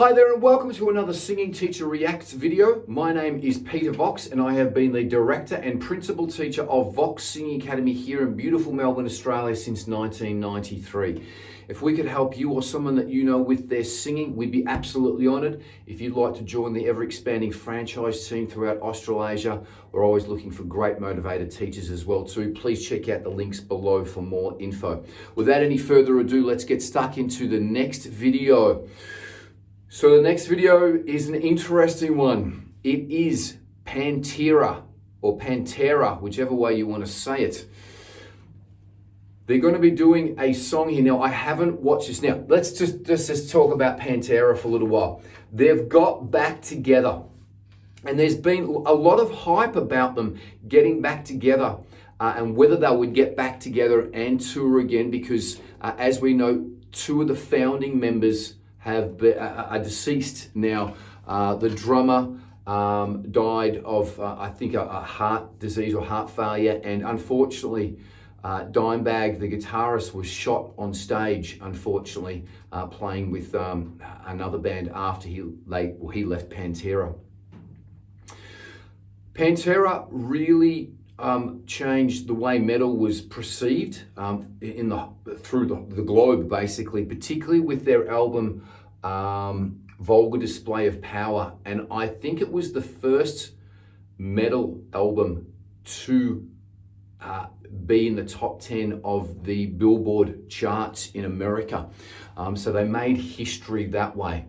Hi there and welcome to another Singing Teacher Reacts video. My name is Peter Vox and I have been the Director and Principal Teacher of Vox Singing Academy here in beautiful Melbourne, Australia since 1993. If we could help you or someone that you know with their singing, we'd be absolutely honoured. If you'd like to join the ever-expanding franchise team throughout Australasia, we're always looking for great motivated teachers as well too. Please check out the links below for more info. Without any further ado, let's get stuck into the next video. So the next video is an interesting one. It is Pantera or Pantera, whichever way you want to say it. They're going to be doing a song here. Now, I haven't watched this. Now, let's just talk about Pantera for a little while. They've got back together. And there's been a lot of hype about them getting back together and whether they would get back together and tour again because, as we know, two of the founding members are deceased now. The drummer died of, I think, a heart disease or heart failure, and unfortunately, Dimebag, the guitarist, was shot on stage, unfortunately, playing with another band after he left Pantera. Pantera really changed the way metal was perceived through the globe, basically, particularly with their album Vulgar Display of Power. And I think it was the first metal album to be in the top 10 of the Billboard charts in America. So they made history that way.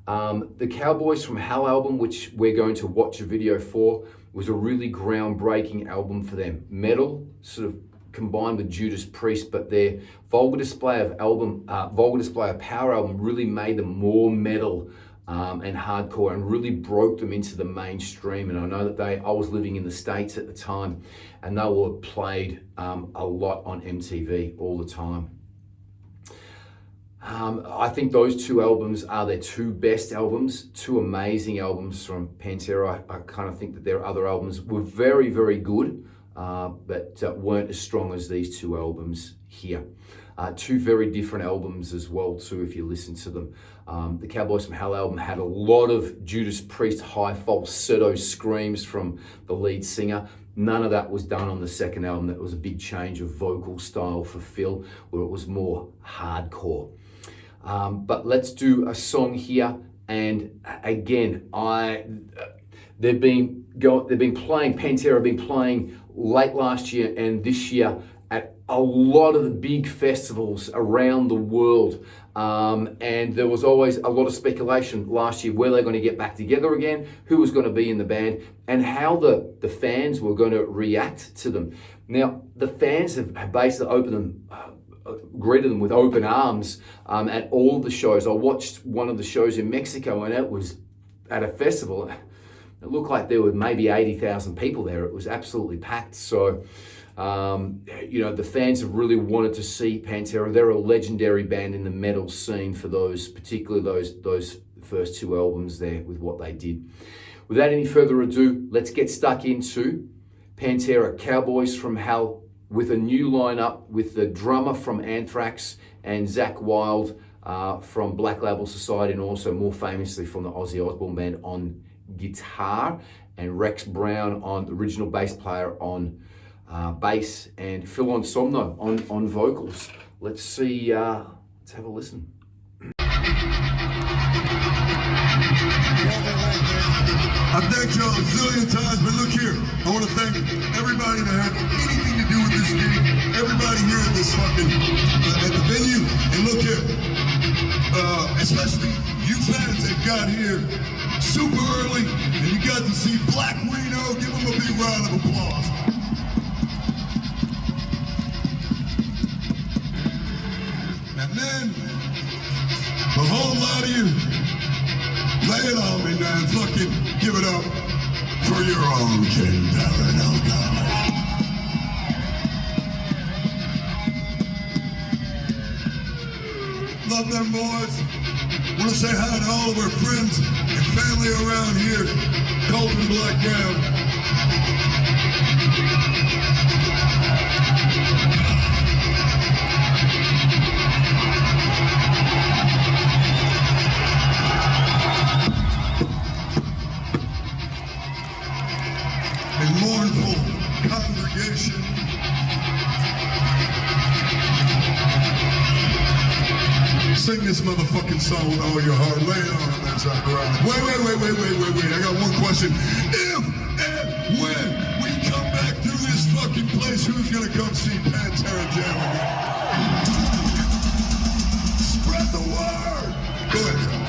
The Cowboys from Hell album, which we're going to watch a video for, was a really groundbreaking album for them. Metal, sort of combined with Judas Priest, but their Vulgar Display of Power album really made them more metal and hardcore and really broke them into the mainstream. And I know that I was living in the States at the time, and they were played a lot on MTV all the time. I think those two albums are their two best albums, two amazing albums from Pantera. I kind of think that their other albums were very, very good, but weren't as strong as these two albums here. Two very different albums as well too, if you listen to them. The Cowboys from Hell album had a lot of Judas Priest high falsetto screams from the lead singer. None of that was done on the second album. That was a big change of vocal style for Phil, where it was more hardcore. But let's do a song here, and again, they've been playing. Pantera have been playing late last year and this year at a lot of the big festivals around the world, and there was always a lot of speculation last year where they're going to get back together again, who was going to be in the band, and how the fans were going to react to them. Now, the fans have basically greeted them with open arms at all the shows. I watched one of the shows in Mexico, and it was at a festival. It looked like there were maybe 80,000 people there. It was absolutely packed. So, the fans have really wanted to see Pantera. They're a legendary band in the metal scene for particularly those first two albums there with what they did. Without any further ado, let's get stuck into Pantera, Cowboys from Hell, with a new lineup with the drummer from Anthrax and Zakk Wylde from Black Label Society, and also more famously from the Ozzy Osbourne band on guitar, and Rex Brown on the original bass player on bass, and Phil Onsomno on vocals. Let's see, let's have a listen. I've thanked y'all a zillion times, but look here, I want to thank everybody that had anything to do with this game, everybody here at this fucking, at the venue, and look here, especially you fans that got here super early, and you got to see Black Reno. Give them a big round of applause. And then, a whole lot of you, lay it on me, man. Fucking give it up for your own King Pantera. Love them boys. Want to say hi to all of our friends and family around here. Colton Black Brown. song with all your heart. Lay it on him, man, Zachariah. Wait. I got one question. If and when we come back through this fucking place, who's gonna come see Pantera jam again? Spread the word. Go ahead, John.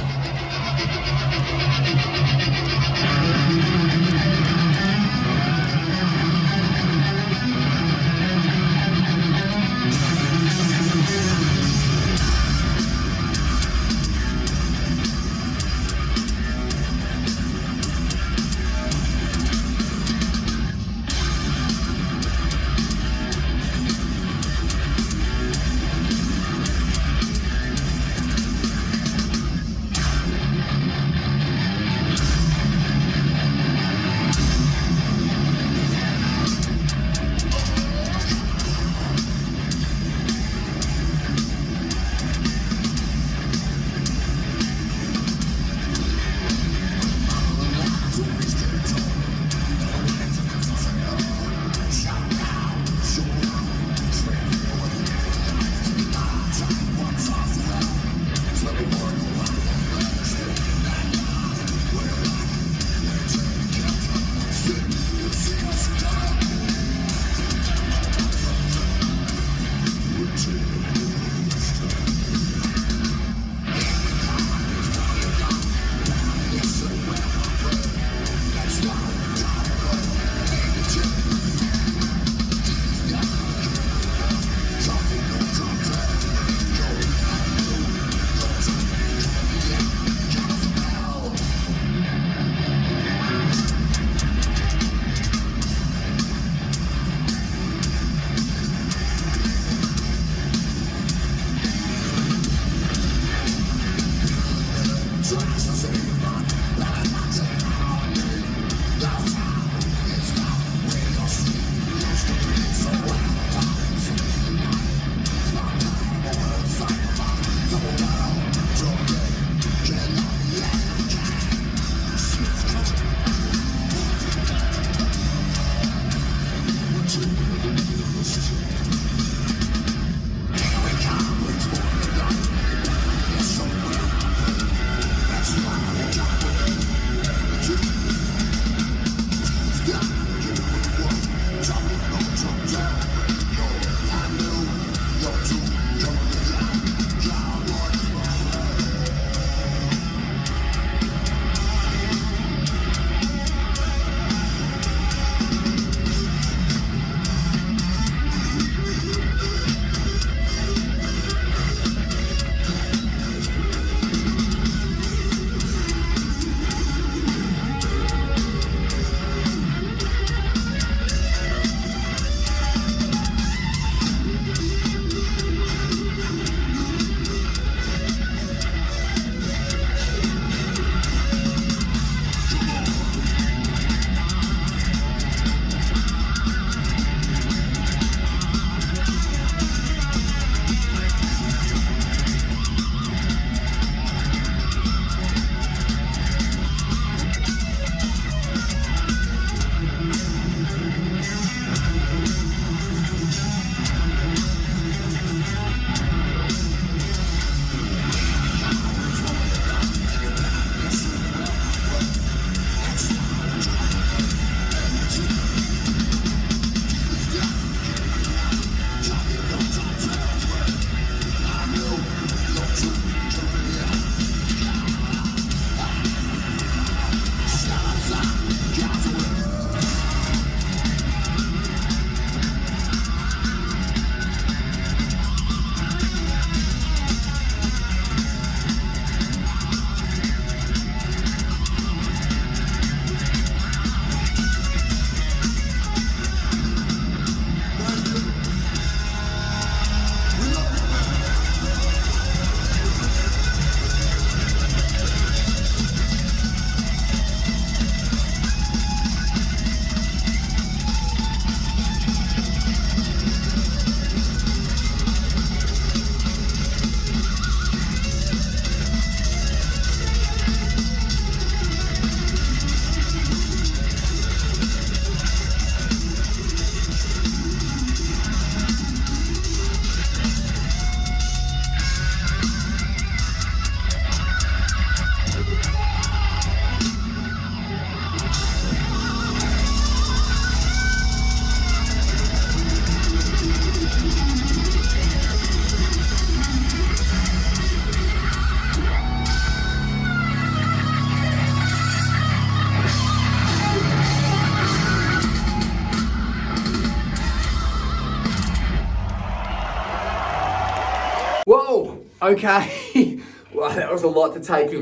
Okay, well, that was a lot to take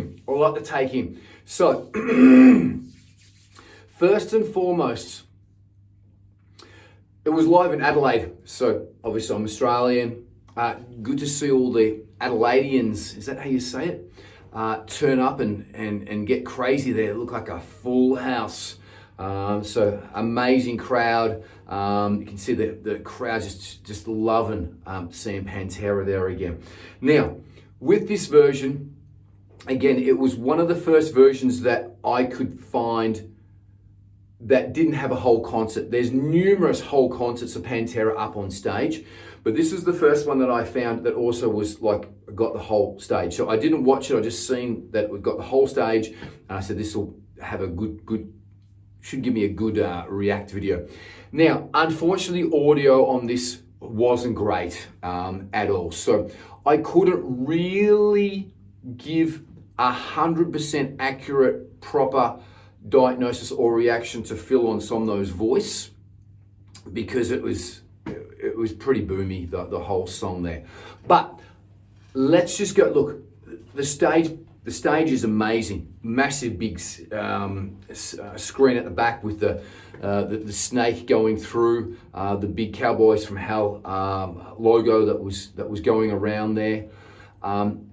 in. So, first and foremost, it was live in Adelaide. So, obviously, I'm Australian. Good to see all the Adelaideans, is that how you say it? Turn up and get crazy there. It looked like a full house. So, amazing crowd. You can see the crowd just loving seeing Pantera there again. Now, with this version, again, it was one of the first versions that I could find that didn't have a whole concert. There's numerous whole concerts of Pantera up on stage, but this is the first one that I found that also was like, got the whole stage. So I didn't watch it, I just seen that we've got the whole stage, and I said this will have a should give me a good react video. Now, unfortunately, audio on this wasn't great at all. So I couldn't really give 100% accurate, proper diagnosis or reaction to Phil Onsomno's voice, because it was pretty boomy, the whole song there. But let's just go, look, the stage is amazing. Massive big screen at the back with the snake going through, the big Cowboys from Hell logo that was going around there.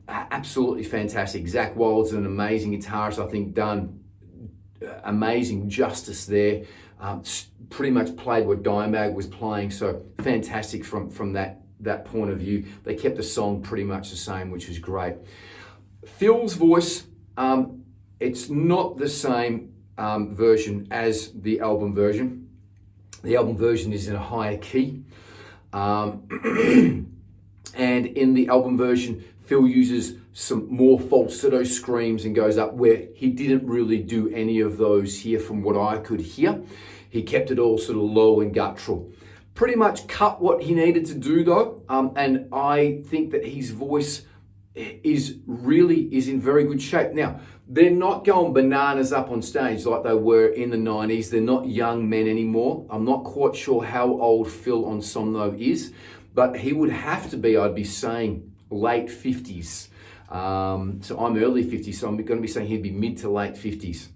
Absolutely fantastic. Zach Wild's an amazing guitarist, I think, done amazing justice there. Pretty much played what Dimebag was playing, so fantastic from that point of view. They kept the song pretty much the same, which was great. Phil's voice, it's not the same version as the album version. The album version is in a higher key. And in the album version, Phil uses some more falsetto screams and goes up, where he didn't really do any of those here from what I could hear. He kept it all sort of low and guttural. Pretty much cut what he needed to do though, and I think that his voice is in very good shape. Now, they're not going bananas up on stage like they were in the 90s. They're not young men anymore. I'm not quite sure how old Phil Onsomno is, but he would have to be, I'd be saying, late 50s. So I'm early 50s, so I'm going to be saying he'd be mid to late 50s.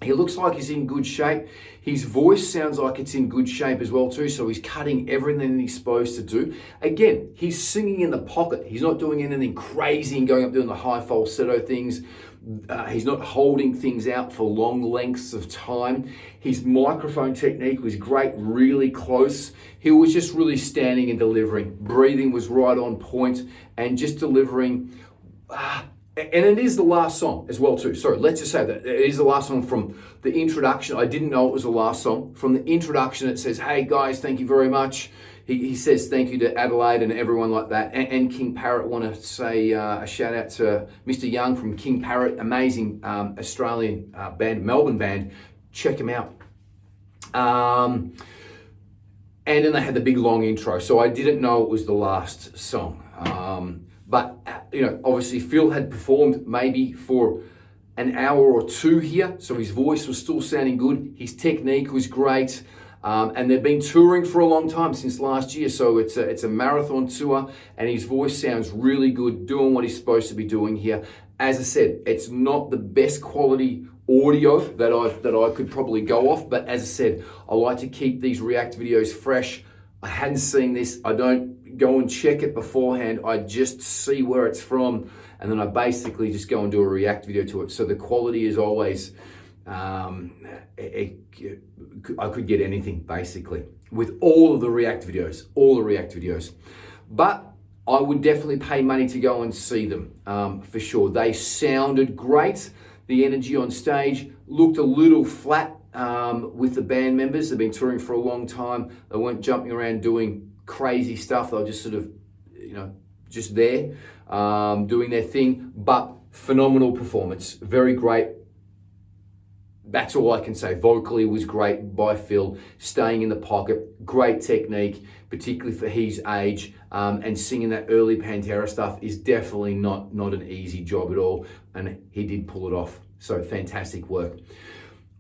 He looks like he's in good shape. His voice sounds like it's in good shape as well too, so he's cutting everything he's supposed to do. Again, he's singing in the pocket. He's not doing anything crazy and going up doing the high falsetto things. He's not holding things out for long lengths of time. His microphone technique was great, really close. He was just really standing and delivering. Breathing was right on point and just delivering. And it is the last song as well too. Sorry, let's just say that it is the last song from the introduction. I didn't know it was the last song. From the introduction, it says, "Hey guys, thank you very much." He says thank you to Adelaide and everyone like that. And King Parrot. Want to say a shout out to Mr. Young from King Parrot, amazing Australian band, Melbourne band. Check him out. And then they had the big long intro. So I didn't know it was the last song. But, you know, obviously Phil had performed maybe for an hour or two here, so his voice was still sounding good. His technique was great, and they've been touring for a long time, since last year, so it's a marathon tour, and his voice sounds really good, doing what he's supposed to be doing here. As I said, it's not the best quality audio that I could probably go off, but as I said, I like to keep these React videos fresh. I hadn't seen this. I don't go and check it beforehand. I just see where it's from, and then I basically just go and do a React video to it. So the quality is always, I could get anything basically with all of the React videos, But I would definitely pay money to go and see them for sure. They sounded great. The energy on stage looked a little flat with the band members. They've been touring for a long time. They weren't jumping around doing crazy stuff. They were just sort of, just there doing their thing. But phenomenal performance, very great. That's all I can say. Vocally was great by Phil, staying in the pocket, great technique, particularly for his age, and singing that early Pantera stuff is definitely not an easy job at all, and he did pull it off. So fantastic work.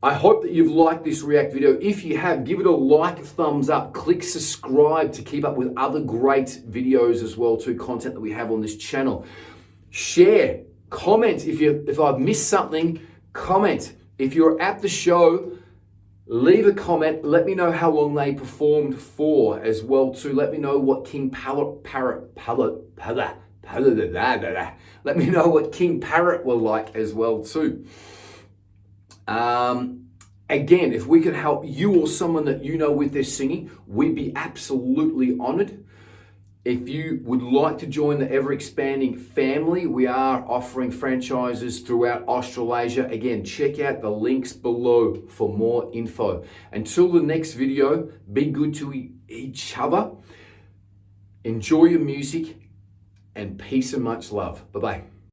I hope that you've liked this React video. If you have, give it a like, thumbs up, click subscribe to keep up with other great videos as well too, content that we have on this channel. Share, comment if I've missed something, comment. If you're at the show, leave a comment. Let me know how long they performed for as well too. Let me know what King Let me know what King Parrot were like as well too. Again, if we could help you or someone that you know with their singing, we'd be absolutely honored. If you would like to join the ever-expanding family, we are offering franchises throughout Australasia. Again, check out the links below for more info. Until the next video, be good to each other, enjoy your music, and peace and much love. Bye-bye.